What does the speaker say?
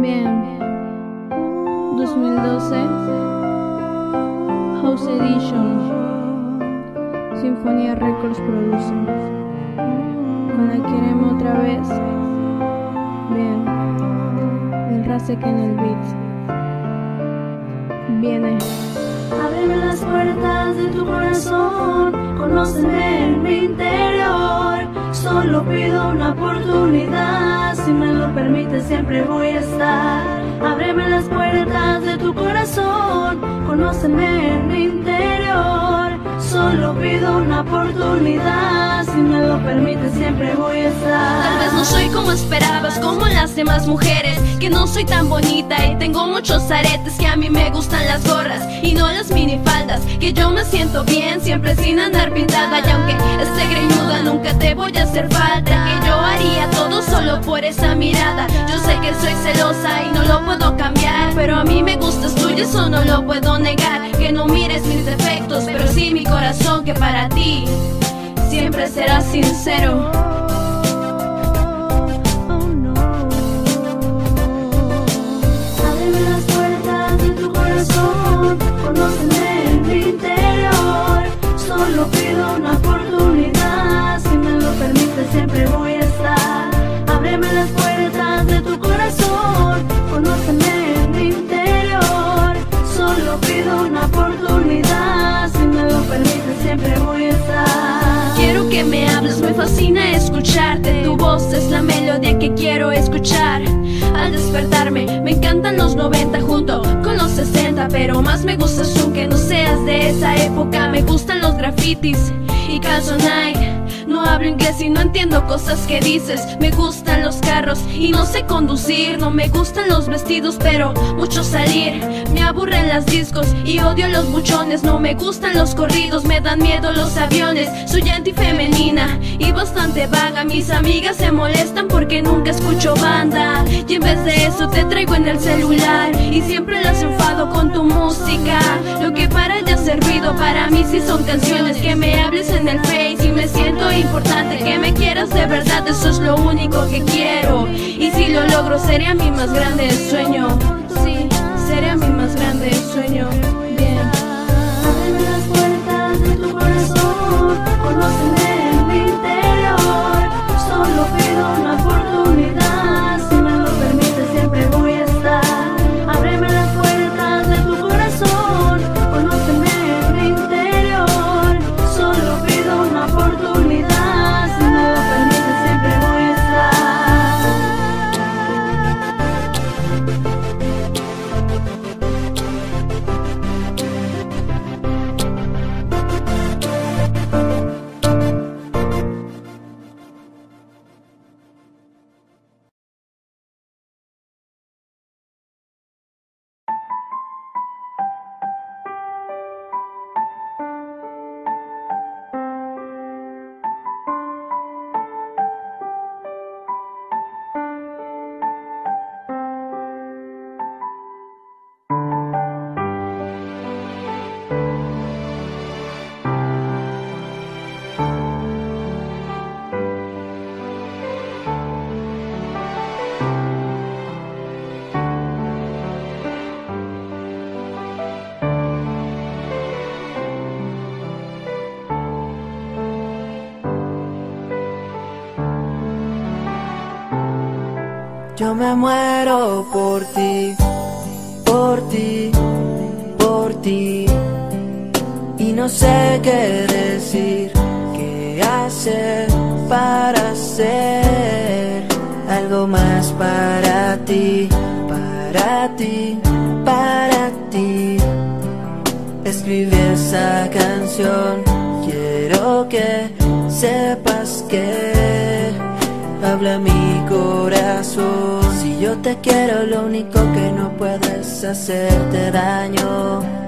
Bien, 2012 House Edition, Sinfonía Records produce. Con la queremos otra vez. Bien, el Rasek en el beat. Viene. Ábreme las puertas de tu corazón, conóceme en mi interior. Solo pido una oportunidad, si me lo permites siempre voy a estar. Ábreme las puertas de tu corazón, conóceme en mi interior. Solo pido una oportunidad, si me lo permites siempre voy a estar. Tal vez no soy como esperabas, como las demás mujeres, que no soy tan bonita y tengo muchos aretes, que a mí me gustan las gorras y no las minifaldas, que yo me siento bien siempre sin andar pintada, y aunque esté greñuda nunca te voy a hacer falta, que yo haría todo solo por esa mirada. Yo sé que soy celosa y no lo puedo cambiar, pero a mí me gustas tú y eso no lo puedo negar. Que no mires mis defectos, pero sí mi corazón, que para ti siempre será sincero. Ábreme las puertas de tu corazón, conóceme en mi interior. Solo pido una oportunidad, si me lo permites siempre voy a estar. Ábreme las puertas de tu corazón, conóceme en mi interior. Solo pido una oportunidad, si me lo permites siempre voy a estar. Quiero que me hables, me fascina escucharte. Tu voz es la melodía que quiero escuchar. Al despertarme, me encantan los 90 junto con los 60, pero más me gustas tú, que no seas de esa época. Me gustan los grafitis y calzo Nike. No hablo inglés y no entiendo cosas que dices. Me gustan los carros y no sé conducir. No me gustan los vestidos, pero mucho salir. Me aburren las discos y odio los buchones. No me gustan los corridos, me dan miedo los aviones. Soy antifemenina y bastante vaga. Mis amigas se molestan porque nunca escucho banda, y en vez de eso te traigo en el celular y siempre las enfado con tu música. Lo que para ella ha servido, para mí sí son canciones. Que me hables en el Face y me siento importante, que me quieras de verdad, eso es lo único que quiero. Y si lo logro sería mi más grande sueño. Sí, sería mi más grande sueño. Bien. Ábreme las puertas de tu corazón, conóceme en mi interior. Solo pido una oportunidad, si me lo permites siempre voy a estar. Ábreme las puertas de tu corazón, conóceme en mi interior. Solo pido una oportunidad, si me lo permites siempre voy a Yo me muero por ti, por ti, por ti. Y no sé qué decir, qué hacer para ser algo más para ti, para ti, para ti. Escribí esa canción, quiero que sepas que habla mi corazón. Si yo te quiero, lo único que no puedes hacerte daño.